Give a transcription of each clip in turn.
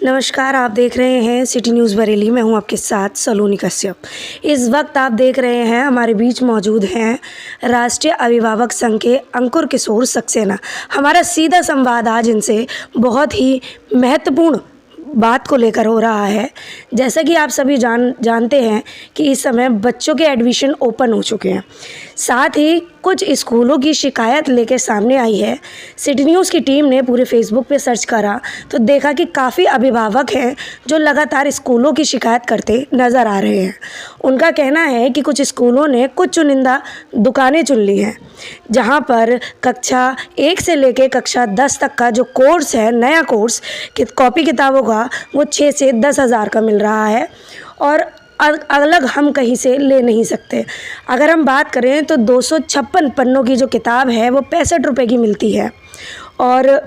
नमस्कार, आप देख रहे हैं सिटी न्यूज़ बरेली। मैं हूं आपके साथ सलोनी कश्यप। इस वक्त आप देख रहे हैं हमारे बीच मौजूद हैं राष्ट्रीय अभिभावक संघ के अंकुर किशोर सक्सेना। हमारा सीधा संवाद आज इनसे बहुत ही महत्वपूर्ण बात को लेकर हो रहा है। जैसा कि आप सभी जानते हैं कि इस समय बच्चों के एडमिशन ओपन हो चुके हैं। साथ ही कुछ स्कूलों की शिकायत लेकर सामने आई है। सिटी न्यूज़ की टीम ने पूरे फेसबुक पे सर्च करा तो देखा कि काफ़ी अभिभावक हैं जो लगातार स्कूलों की शिकायत करते नज़र आ रहे हैं। उनका कहना है कि कुछ स्कूलों ने कुछ चुनिंदा दुकानें चुन ली हैं, जहां पर कक्षा 1 से लेकर कक्षा 10 तक का जो कोर्स है, नया कोर्स कॉपी किताबों का, वो 6 से 10 हज़ार का मिल रहा है और अलग हम कहीं से ले नहीं सकते। अगर हम बात करें तो 256 पन्नों की जो किताब है वो 65 रुपये की मिलती है और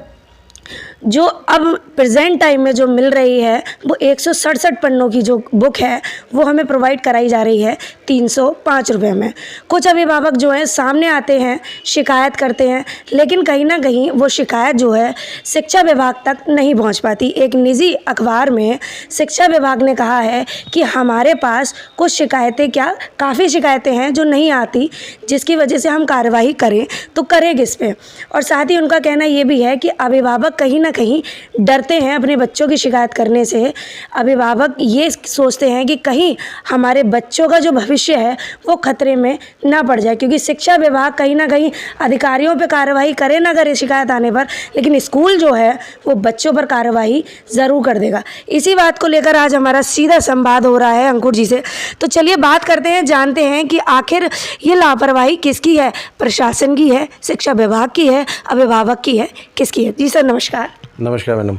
जो अब प्रेजेंट टाइम में जो मिल रही है वो 167 पन्नों की जो बुक है वो हमें प्रोवाइड कराई जा रही है 305 रुपये में। कुछ अभिभावक जो हैं सामने आते हैं, शिकायत करते हैं, लेकिन कहीं ना कहीं वो शिकायत जो है शिक्षा विभाग तक नहीं पहुंच पाती। एक निजी अखबार में शिक्षा विभाग ने कहा है कि हमारे पास कुछ शिकायतें काफ़ी शिकायतें हैं जो नहीं आती, जिसकी वजह से हम कार्रवाई करें तो करें किस पे। और साथ ही उनका कहना ये भी है कि अभिभावक कहीं ना कहीं डरते हैं अपने बच्चों की शिकायत करने से। अभिभावक ये सोचते हैं कि कहीं हमारे बच्चों का जो भविष्य है वो खतरे में ना पड़ जाए, क्योंकि शिक्षा विभाग कहीं ना कहीं अधिकारियों पे कार्रवाई करे ना करे शिकायत आने पर, लेकिन स्कूल जो है वो बच्चों पर कार्रवाई ज़रूर कर देगा। इसी बात को लेकर आज हमारा सीधा संवाद हो रहा है अंकुर जी से। तो चलिए बात करते हैं, जानते हैं कि आखिर ये लापरवाही किसकी है, प्रशासन की है, शिक्षा विभाग की है, अभिभावक की है, किसकी है। जी सर नमस्कार। नमस्कार मैडम।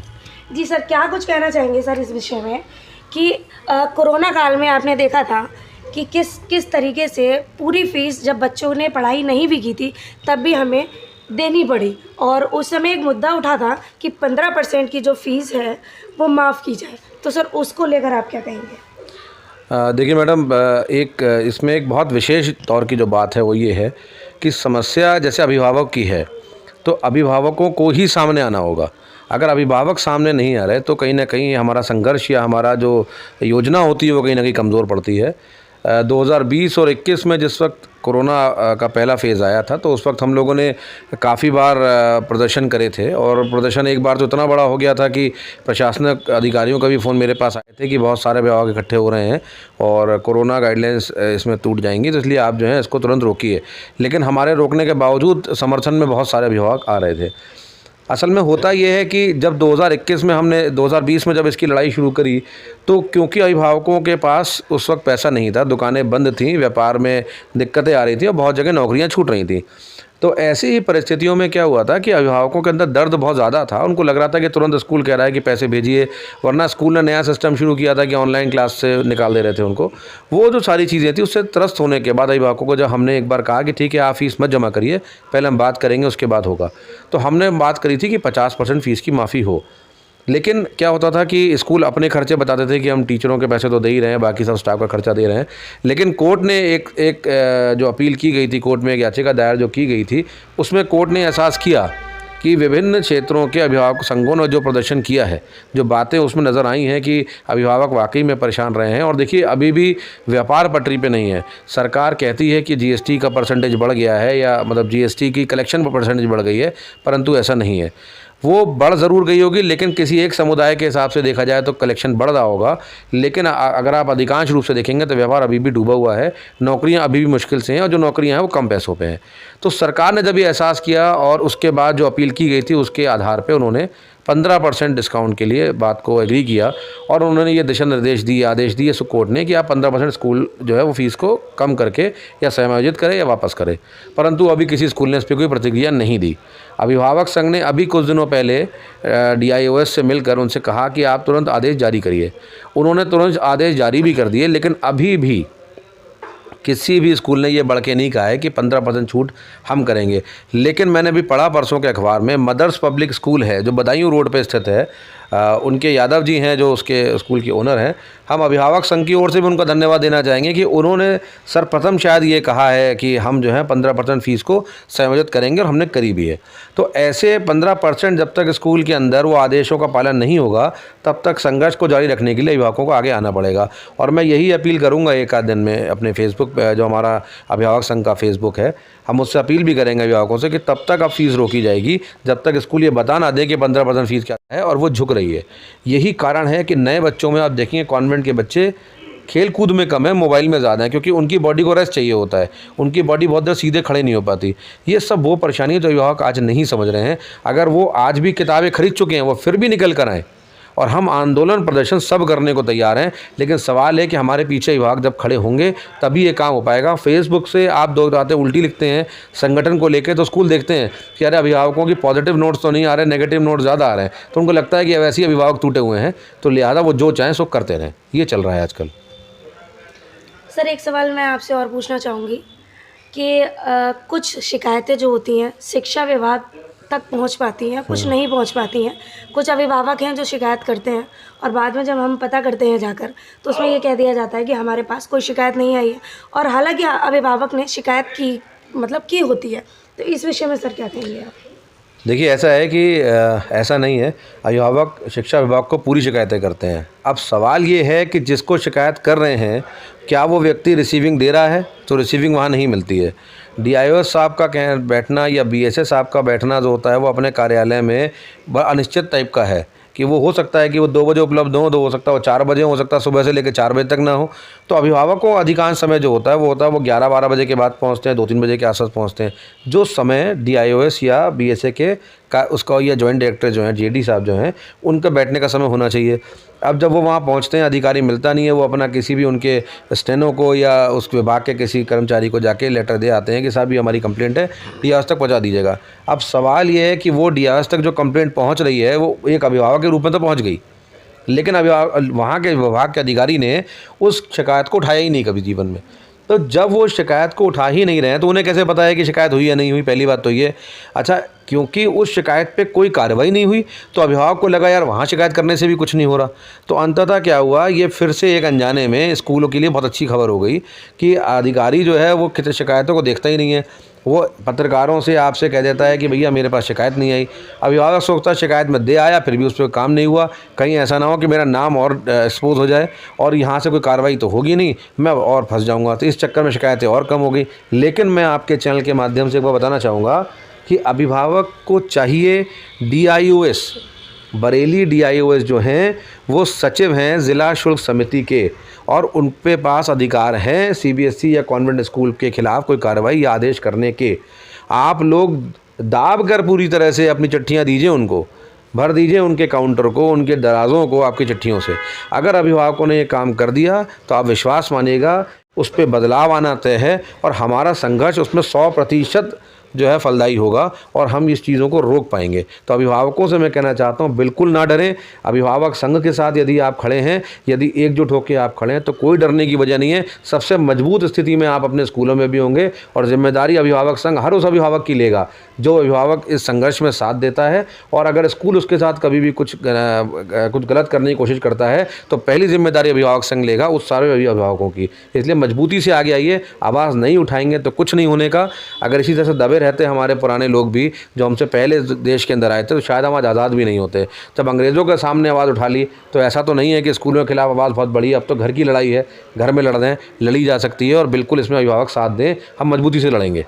जी सर, क्या कुछ कहना चाहेंगे सर इस विषय में कि कोरोना काल में आपने देखा था कि किस तरीके से पूरी फीस जब बच्चों ने पढ़ाई नहीं भी की थी तब भी हमें देनी पड़ी, और उस समय एक मुद्दा उठा था कि 15% की जो फ़ीस है वो माफ़ की जाए। तो सर उसको लेकर आप क्या कहेंगे? देखिए मैडम, इसमें एक बहुत विशेष तौर की जो बात है वो ये है कि समस्या जैसे अभिभावक की है तो अभिभावकों को ही सामने आना होगा। अगर अभिभावक सामने नहीं आ रहे तो कहीं ना कहीं हमारा संघर्ष या हमारा जो योजना होती है वो कहीं ना कहीं कमज़ोर पड़ती है। 2020 और 21 में जिस वक्त कोरोना का पहला फेज़ आया था तो उस वक्त हम लोगों ने काफ़ी बार प्रदर्शन करे थे, और प्रदर्शन एक बार तो इतना बड़ा हो गया था कि प्रशासनिक अधिकारियों का भी फ़ोन मेरे पास आए थे कि बहुत सारे अभिभावक इकट्ठे हो रहे हैं और कोरोना गाइडलाइंस इसमें टूट जाएंगी, तो इसलिए आप जो है इसको तुरंत रोकिए। लेकिन हमारे रोकने के बावजूद समर्थन में बहुत सारे अभिभावक आ रहे थे। असल में होता ये है कि जब 2021 में हमने 2020 में जब इसकी लड़ाई शुरू करी तो क्योंकि अभिभावकों के पास उस वक्त पैसा नहीं था, दुकानें बंद थीं, व्यापार में दिक्कतें आ रही थी और बहुत जगह नौकरियां छूट रही थीं, तो ऐसी ही परिस्थितियों में क्या हुआ था कि अभिभावकों के अंदर दर्द बहुत ज़्यादा था। उनको लग रहा था कि तुरंत स्कूल कह रहा है कि पैसे भेजिए, वरना स्कूल ने नया सिस्टम शुरू किया था कि ऑनलाइन क्लास से निकाल दे रहे थे उनको। वो जो सारी चीज़ें थी उससे त्रस्त होने के बाद अभिभावकों को जब हमने एक बार कहा कि ठीक है आप फ़ीस मत जमा करिए, पहले हम बात करेंगे उसके बाद होगा, तो हमने बात करी थी कि 50% फ़ीस की माफ़ी हो। लेकिन क्या होता था कि स्कूल अपने खर्चे बताते थे कि हम टीचरों के पैसे तो दे ही रहे हैं, बाकी सब स्टाफ का खर्चा दे रहे हैं। लेकिन कोर्ट ने एक जो अपील की गई थी, कोर्ट में एक याचिका दायर जो की गई थी, उसमें कोर्ट ने एहसास किया कि विभिन्न क्षेत्रों के अभिभावक संघों ने जो प्रदर्शन किया है, जो बातें उसमें नज़र आई हैं कि अभिभावक वाकई में परेशान रहे हैं। और देखिए अभी भी व्यापार पटरी पे नहीं है। सरकार कहती है कि जीएसटी का परसेंटेज बढ़ गया है, या मतलब जीएसटी की कलेक्शन पर परसेंटेज बढ़ गई है, परंतु ऐसा नहीं है। वो बढ़ ज़रूर गई होगी, लेकिन किसी एक समुदाय के हिसाब से देखा जाए तो कलेक्शन बढ़ रहा होगा। लेकिन अगर आप अधिकांश रूप से देखेंगे तो व्यापार अभी भी डूबा हुआ है, नौकरियां अभी भी मुश्किल से हैं, और जो नौकरियां हैं वो कम पैसों पे हैं। तो सरकार ने जब ये एहसास किया और उसके बाद जो अपील की गई थी उसके आधार पे उन्होंने 15% डिस्काउंट के लिए बात को एग्री किया, और उन्होंने ये दिशा निर्देश दिए, आदेश दिए कोर्ट ने कि आप 15% स्कूल जो है वो फ़ीस को कम करके या समायोजित करें या वापस करें। परंतु अभी किसी स्कूल ने इस पर कोई प्रतिक्रिया नहीं दी। अभिभावक संघ ने अभी कुछ दिनों पहले DIOS से मिलकर उनसे कहा कि आप तुरंत आदेश जारी करिए। उन्होंने तुरंत आदेश जारी भी कर दिए, लेकिन अभी भी किसी भी स्कूल ने ये बढ़ के नहीं कहा है कि 15% छूट हम करेंगे। लेकिन मैंने भी पढ़ा परसों के अखबार में, मदर्स पब्लिक स्कूल है जो बदायूं रोड पे स्थित है, उनके यादव जी हैं जो उसके स्कूल के ओनर हैं, हम अभिभावक संघ की ओर से भी उनका धन्यवाद देना चाहेंगे कि उन्होंने सर्वप्रथम शायद ये कहा है कि हम जो है 15% फ़ीस को समायोजित करेंगे, और हमने करी भी है। तो ऐसे 15% जब तक स्कूल के अंदर वो आदेशों का पालन नहीं होगा, तब तक संघर्ष को जारी रखने के लिए अभिभावकों को आगे आना पड़ेगा। और मैं यही अपील करूँगा एक आध दिन में अपने फेसबुक पे, जो हमारा अभिभावक संघ का फेसबुक है, हम उससे अपील भी करेंगे अभिभावकों से कि तब तक अब फ़ीस रोकी जाएगी जब तक स्कूल ये बता ना दे कि 15% फ़ीस क्या है, और वो झुक रही है। यही कारण है कि नए बच्चों में आप देखेंगे कॉन्वेंट के बच्चे खेल कूद में कम है, मोबाइल में ज़्यादा है, क्योंकि उनकी बॉडी को रेस्ट चाहिए होता है, उनकी बॉडी बहुत देर सीधे खड़े नहीं हो पाती। ये सब वो परेशानी है जो अभिभावक आज नहीं समझ रहे हैं। अगर वो आज भी किताबें खरीद चुके हैं, वो फिर भी निकल कर आएँ, और हम आंदोलन प्रदर्शन सब करने को तैयार हैं, लेकिन सवाल है कि हमारे पीछे अभिभावक जब खड़े होंगे तभी ये काम हो पाएगा। फेसबुक से आप दो बातें उल्टी लिखते हैं संगठन को लेकर, तो स्कूल देखते हैं कि अरे अभिभावकों की पॉजिटिव नोट्स तो नहीं आ रहे, नेगेटिव नोट्स ज़्यादा आ रहे हैं, तो उनको लगता है कि वैसे ही अभिभावक टूटे हुए हैं, तो लिहाजा वो जो चाहें सो करते रहें। ये चल रहा है आजकल। सर, एक सवाल मैं आपसे और पूछना चाहूँगी कि कुछ शिकायतें जो होती हैं शिक्षा विभाग तक पहुंच पाती हैं, कुछ नहीं पहुंच पाती हैं। कुछ अभिभावक हैं जो शिकायत करते हैं और बाद में जब हम पता करते हैं जाकर, तो उसमें ये कह दिया जाता है कि हमारे पास कोई शिकायत नहीं आई है, और हालांकि अभिभावक ने शिकायत की होती है। तो इस विषय में सर क्या कहेंगे आप? देखिए, ऐसा है कि ऐसा नहीं है, अभिभावक शिक्षा विभाग को पूरी शिकायतें करते हैं। अब सवाल ये है कि जिसको शिकायत कर रहे हैं, क्या वो व्यक्ति रिसीविंग दे रहा है? तो रिसीविंग वहाँ नहीं मिलती है। डीआईओएस साहब का बैठना या बीएसए साहब का बैठना जो होता है, वो अपने कार्यालय में बड़ा अनिश्चित टाइप का है कि वो हो सकता है कि वो 2 बजे उपलब्ध हो सकता है वो 4 बजे, हो सकता है सुबह से लेकर 4 बजे तक ना हो। तो अभिभावकों अधिकांश समय जो होता है वो 11-12 बजे के बाद पहुंचते हैं, 2-3 बजे के आसपास पहुंचते हैं। जो समय डीआईओएस या बीएसए के का उसका या जॉइंट डायरेक्टर जो हैं, जेडी साहब जो हैं, उनका बैठने का समय होना चाहिए। अब जब वो वहाँ पहुँचते हैं, अधिकारी मिलता नहीं है, वो अपना किसी भी उनके स्टेनो को या उस विभाग के किसी कर्मचारी को जाके लेटर दे आते हैं कि साहब ये हमारी कंप्लेंट है, डीआईओएस तक पहुँचा दीजिएगा। अब सवाल ये है कि वो डीआईओएस तक जो कंप्लेंट पहुँच रही है, वो एक अभिभावक के रूप में तो पहुँच गई, लेकिन अभिभावक वहाँ के विभाग के अधिकारी ने उस शिकायत को उठाया ही नहीं कभी जीवन में। तो जब वो शिकायत को उठा ही नहीं रहे हैं, तो उन्हें कैसे पता है कि शिकायत हुई या नहीं हुई? पहली बात तो ये। अच्छा, क्योंकि उस शिकायत पे कोई कार्रवाई नहीं हुई, तो अभिभावक को लगा यार वहाँ शिकायत करने से भी कुछ नहीं हो रहा। तो अंततः क्या हुआ, ये फिर से एक अनजाने में स्कूलों के लिए बहुत अच्छी खबर हो गई कि अधिकारी जो है वो कितने शिकायतों को देखता ही नहीं है। वो पत्रकारों से आपसे कह देता है कि भैया मेरे पास शिकायत नहीं आई। अभिभावक सोचता है शिकायत में दे आया, फिर भी उस पर काम नहीं हुआ, कहीं ऐसा ना हो कि मेरा नाम और एक्सपोज हो जाए और यहाँ से कोई कार्रवाई तो होगी नहीं, मैं और फंस जाऊँगा। तो इस चक्कर में शिकायतें और कम हो गई। लेकिन मैं आपके चैनल के माध्यम से एक बार बताना चाहूँगा कि अभिभावक को चाहिए, डीआईओएस बरेली डीआईओएस जो हैं वो सचिव हैं ज़िला शुल्क समिति के, और उन पे पास अधिकार हैं सीबीएसई या कॉन्वेंट स्कूल के खिलाफ़ कोई कार्रवाई या आदेश करने के। आप लोग दाब कर पूरी तरह से अपनी चिट्ठियाँ दीजिए, उनको भर दीजिए, उनके काउंटर को, उनके दराज़ों को आपकी चिट्ठियों से। अगर अभिभावकों ने ये काम कर दिया तो आप विश्वास मानिएगा उस पर बदलाव आना तय है, और हमारा संघर्ष उसमें 100% जो है फलदायी होगा, और हम इस चीज़ों को रोक पाएंगे। तो अभिभावकों से मैं कहना चाहता हूँ, बिल्कुल ना डरें। अभिभावक संघ के साथ यदि आप खड़े हैं, यदि एकजुट होकर आप खड़े हैं, तो कोई डरने की वजह नहीं है। सबसे मजबूत स्थिति में आप अपने स्कूलों में भी होंगे, और जिम्मेदारी अभिभावक संघ हर उस अभिभावक की लेगा जो अभिभावक इस संघर्ष में साथ देता है। और अगर स्कूल उसके साथ कभी भी कुछ गलत करने की कोशिश करता है, तो पहली जिम्मेदारी अभिभावक संघ लेगा उस सारे अभिभावकों की। इसलिए मजबूती से आगे आइए, आवाज़ नहीं उठाएंगे तो कुछ नहीं होने का। अगर इसी तरह से दबे रहते हमारे पुराने लोग भी जो हमसे पहले देश के अंदर आए थे, तो शायद हम आज आज़ाद भी नहीं होते। जब अंग्रेज़ों के सामने आवाज़ उठा ली, तो ऐसा तो नहीं है कि स्कूलों के खिलाफ आवाज़ बहुत बड़ी है। अब तो घर की लड़ाई है, घर में लड़ रहे हैं, लड़ी जा सकती है, और बिल्कुल इसमें अभिभावक साथ दें, हम मजबूती से लड़ेंगे।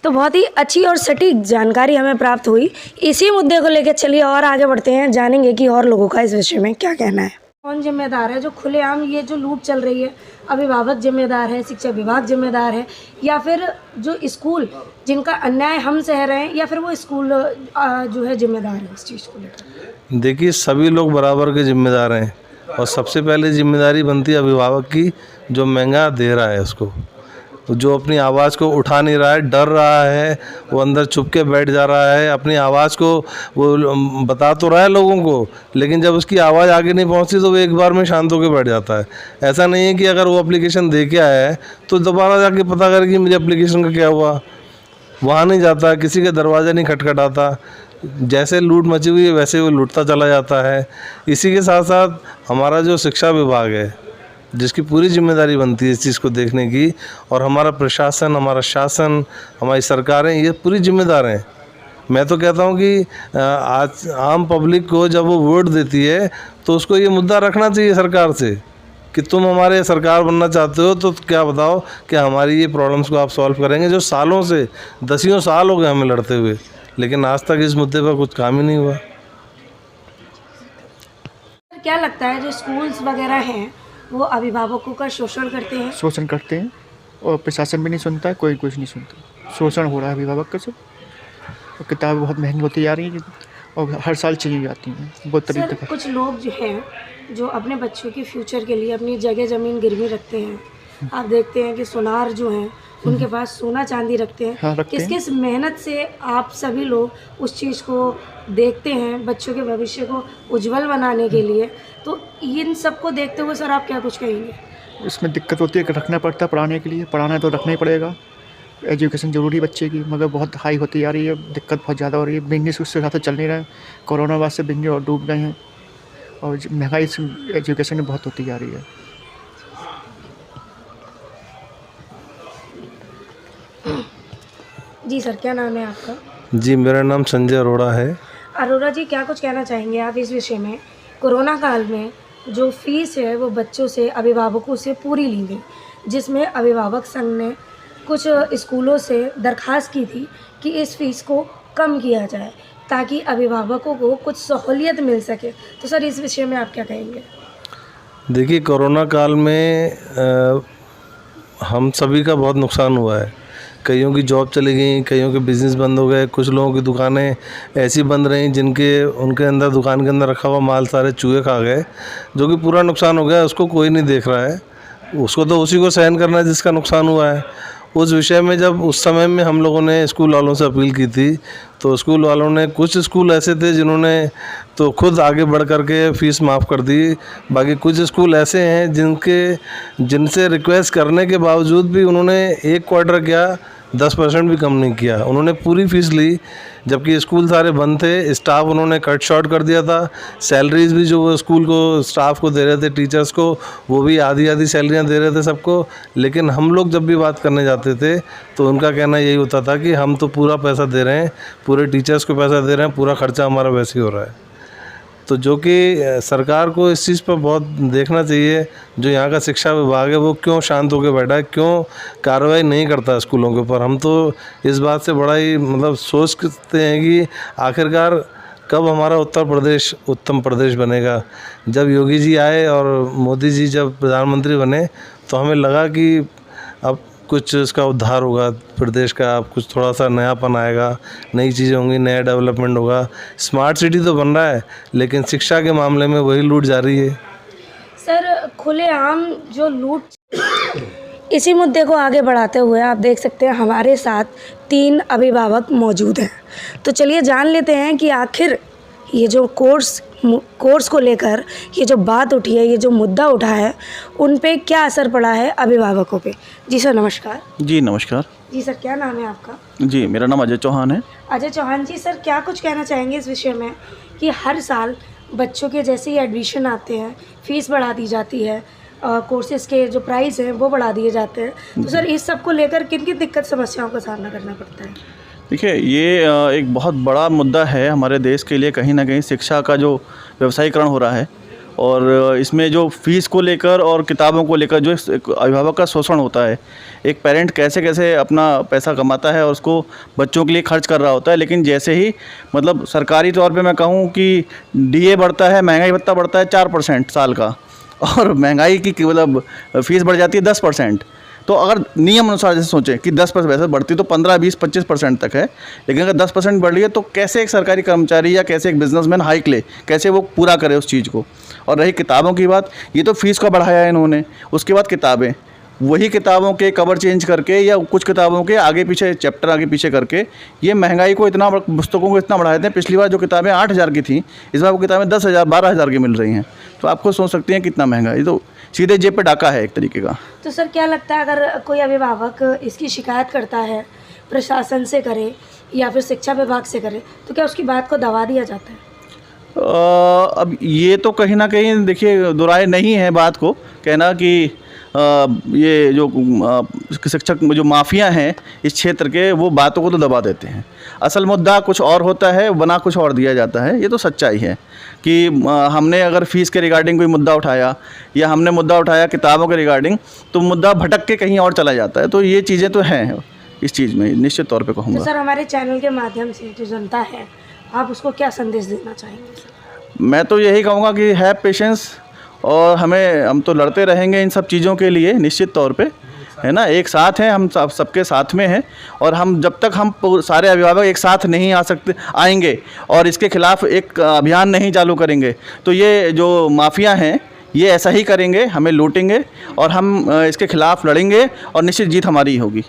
तो बहुत ही अच्छी और सटीक जानकारी हमें प्राप्त हुई। इसी मुद्दे को लेकर चलिए और आगे बढ़ते हैं, जानेंगे कि और लोगों का इस विषय में क्या कहना है। कौन जिम्मेदार है जो खुलेआम ये जो लूट चल रही है? अभिभावक जिम्मेदार है, शिक्षा विभाग जिम्मेदार है, या फिर जो स्कूल जिनका अन्याय हम सह रहे हैं, या फिर वो स्कूल जो है जिम्मेदार है इस चीज़ को लेकर? देखिए, सभी लोग बराबर के जिम्मेदार हैं, और सबसे पहले जिम्मेदारी बनती है अभिभावक की, जो महंगा दे रहा है उसको, जो अपनी आवाज़ को उठा नहीं रहा है, डर रहा है, वो अंदर छुप के बैठ जा रहा है। अपनी आवाज़ को वो बता तो रहा है लोगों को, लेकिन जब उसकी आवाज़ आगे नहीं पहुंचती तो वो एक बार में शांत होकर बैठ जाता है। ऐसा नहीं है कि अगर वो एप्लीकेशन दे के आया है तो दोबारा जाके पता करे कि मेरे एप्लीकेशन का क्या हुआ। वहाँ नहीं जाता, किसी का दरवाज़ा नहीं खटखटाता, जैसे लूट मची हुई है वैसे वो लूटता चला जाता है। इसी के साथ साथ हमारा जो शिक्षा विभाग है, जिसकी पूरी जिम्मेदारी बनती है इस चीज़ को देखने की, और हमारा प्रशासन, हमारा शासन, हमारी सरकारें, ये पूरी जिम्मेदार हैं। मैं तो कहता हूँ कि आज आम पब्लिक को जब वो वोट देती है तो उसको ये मुद्दा रखना चाहिए सरकार से कि तुम हमारे सरकार बनना चाहते हो तो क्या बताओ कि हमारी ये प्रॉब्लम्स को आप सॉल्व करेंगे। जो सालों से, दसियों साल हो गए हमें लड़ते हुए, लेकिन आज तक इस मुद्दे पर कुछ काम ही नहीं हुआ। क्या लगता है जो स्कूल्स वगैरह हैं वो अभिभावकों का शोषण करते हैं? शोषण करते हैं और प्रशासन भी नहीं सुनता है, कोई कुछ नहीं सुनता। शोषण हो रहा है अभिभावक का सब, और किताबें बहुत महंगी होती जा रही हैं और हर साल चेंज जाती हैं बहुत सर, तरीके कुछ लोग जो हैं जो अपने बच्चों के फ्यूचर के लिए अपनी जगह ज़मीन गिरवी रखते हैं। आप देखते हैं कि सुनार जो हैं उनके पास सोना चांदी रखते हैं। हाँ, रखते किस हैं। किस मेहनत से आप सभी लोग उस चीज़ को देखते हैं बच्चों के भविष्य को उज्जवल बनाने के लिए, तो इन सब को देखते हुए सर आप क्या कुछ कहेंगे? इसमें दिक्कत होती है कि रखना पड़ता है पढ़ाने के लिए, पढ़ाना है तो रखना ही पड़ेगा। एजुकेशन ज़रूरी बच्चे की, मगर बहुत हाई होती जा रही है, दिक्कत बहुत ज़्यादा हो रही है। बिजनेस उससे ज़्यादा चल नहीं रहा है, कोरोना बाद से बिजनेस और डूब गए हैं, और महंगाई एजुकेशन में बहुत होती जा रही है। जी सर, क्या नाम है आपका? जी, मेरा नाम संजय अरोड़ा है। अरोड़ा जी, क्या कुछ कहना चाहेंगे आप इस विषय में? कोरोना काल में जो फीस है वो बच्चों से, अभिभावकों से पूरी ली गई, जिसमें अभिभावक संघ ने कुछ स्कूलों से दरख्वास्त की थी कि इस फीस को कम किया जाए ताकि अभिभावकों को कुछ सहूलियत मिल सके। तो सर इस विषय में आप क्या कहेंगे? देखिए, कोरोना काल में हम सभी का बहुत नुकसान हुआ है। कईयों की जॉब चली गई, कईयों के बिज़नेस बंद हो गए, कुछ लोगों की दुकानें ऐसी बंद रहीं जिनके उनके अंदर, दुकान के अंदर रखा हुआ माल सारे चूहे खा गए, जो कि पूरा नुकसान हो गया। उसको कोई नहीं देख रहा है, उसको तो उसी को सहन करना है जिसका नुकसान हुआ है। उस विषय में जब उस समय में हम लोगों ने स्कूल वालों से अपील की थी, तो स्कूल वालों ने, कुछ स्कूल ऐसे थे जिन्होंने तो खुद आगे बढ़ करके फ़ीस माफ़ कर दी। बाकी कुछ स्कूल ऐसे हैं जिनसे रिक्वेस्ट करने के बावजूद भी उन्होंने एक क्वार्टर क्या 10% भी कम नहीं किया, उन्होंने पूरी फ़ीस ली। जबकि स्कूल सारे बंद थे, स्टाफ उन्होंने कट शॉर्ट कर दिया था। सैलरीज भी जो वो स्कूल को, स्टाफ को दे रहे थे, टीचर्स को, वो भी आधी आधी सैलरियाँ दे रहे थे सबको। लेकिन हम लोग जब भी बात करने जाते थे तो उनका कहना यही होता था कि हम तो पूरा पैसा दे रहे हैं, पूरे टीचर्स को पैसा दे रहे हैं, पूरा खर्चा हमारा वैसे ही हो रहा है। तो जो कि सरकार को इस चीज़ पर बहुत देखना चाहिए। जो यहाँ का शिक्षा विभाग है वो क्यों शांत होकर बैठा है, क्यों कार्रवाई नहीं करता स्कूलों के ऊपर। हम तो इस बात से बड़ा ही सोचते हैं कि आखिरकार कब हमारा उत्तर प्रदेश उत्तम प्रदेश बनेगा। जब योगी जी आए और मोदी जी जब प्रधानमंत्री बने तो हमें लगा कि अब कुछ इसका उद्धार होगा प्रदेश का, अब कुछ थोड़ा सा नयापन आएगा, नई चीज़ें होंगी, नया डेवलपमेंट होगा। स्मार्ट सिटी तो बन रहा है, लेकिन शिक्षा के मामले में वही लूट जा रही है। सर, खुलेआम जो लूट, इसी मुद्दे को आगे बढ़ाते हुए आप देख सकते हैं हमारे साथ 3 अभिभावक मौजूद हैं। तो चलिए जान लेते हैं कि आखिर ये जो कोर्स को लेकर ये जो बात उठी है, ये जो मुद्दा उठा है, उन पे क्या असर पड़ा है अभिभावकों पे। जी सर, नमस्कार। जी नमस्कार। जी सर, क्या नाम है आपका? जी, मेरा नाम अजय चौहान है। अजय चौहान जी, सर क्या कुछ कहना चाहेंगे इस विषय में कि हर साल बच्चों के जैसे ही एडमिशन आते हैं फीस बढ़ा दी जाती है, कोर्सेज़ के जो प्राइस हैं वो बढ़ा दिए जाते हैं, तो सर इस सब को लेकर किन किन दिक्कत समस्याओं का सामना करना पड़ता है? देखिए, ये एक बहुत बड़ा मुद्दा है हमारे देश के लिए। कहीं ना कहीं शिक्षा का जो व्यवसायीकरण हो रहा है, और इसमें जो फ़ीस को लेकर और किताबों को लेकर जो अभिभावक का शोषण होता है। एक पेरेंट कैसे कैसे अपना पैसा कमाता है और उसको बच्चों के लिए खर्च कर रहा होता है, लेकिन जैसे ही मतलब सरकारी तौर पे मैं कहूँ कि डीए बढ़ता है, महंगाई भत्ता बढ़ता है 4% साल का, और महंगाई की मतलब फ़ीस बढ़ जाती है 10%। तो अगर नियम अनुसार जैसे सोचें कि 10% वैसे बढ़ती तो 15, 20, 25% तक है, लेकिन अगर 10% बढ़ रही है तो कैसे एक सरकारी कर्मचारी या कैसे एक बिजनेसमैन हाइक ले, कैसे वो पूरा करे उस चीज़ को। और रही किताबों की बात, ये तो फीस का बढ़ाया है इन्होंने, उसके बाद किताबें, वही किताबों के कवर चेंज करके या कुछ किताबों के आगे पीछे चैप्टर आगे पीछे करके ये महंगाई को इतना, पुस्तकों को इतना बढ़ा देते हैं। पिछली बार जो किताबें 8,000 की थी, इस बार वो किताबें 10,000, 12,000 की मिल रही हैं। तो आपको सोच सकते हैं कितना महंगा, ये तो सीधे जेब पे डाका है एक तरीके का। तो सर क्या लगता है अगर कोई अभिभावक इसकी शिकायत करता है प्रशासन से करे या फिर शिक्षा विभाग से करे, तो क्या उसकी बात को दबा दिया जाता है? अब ये तो कहीं ना कहीं देखिए दुराय नहीं है बात को कहना कि ये जो शिक्षक जो माफिया हैं इस क्षेत्र के, वो बातों को तो दबा देते हैं। असल मुद्दा कुछ और होता है, बना कुछ और दिया जाता है। ये तो सच्चाई है कि हमने अगर फ़ीस के रिगार्डिंग कोई मुद्दा उठाया या हमने मुद्दा उठाया किताबों के रिगार्डिंग, तो मुद्दा भटक के कहीं और चला जाता है। तो ये चीज़ें तो हैं इस चीज़ में, निश्चित तौर पे तो कहूँगा। सर, हमारे चैनल के माध्यम से जो जनता है, आप उसको क्या संदेश देना चाहेंगे? मैं तो यही कहूँगा कि हैव पेशेंस, और हम तो लड़ते रहेंगे इन सब चीज़ों के लिए निश्चित तौर पे, है ना। एक साथ हैं, हम सबके साथ में हैं, और हम जब तक हम सारे अभिभावक एक साथ नहीं आएंगे और इसके खिलाफ एक अभियान नहीं चालू करेंगे, तो ये जो माफिया हैं ये ऐसा ही करेंगे, हमें लूटेंगे, और हम इसके खिलाफ लड़ेंगे और निश्चित जीत हमारी ही होगी।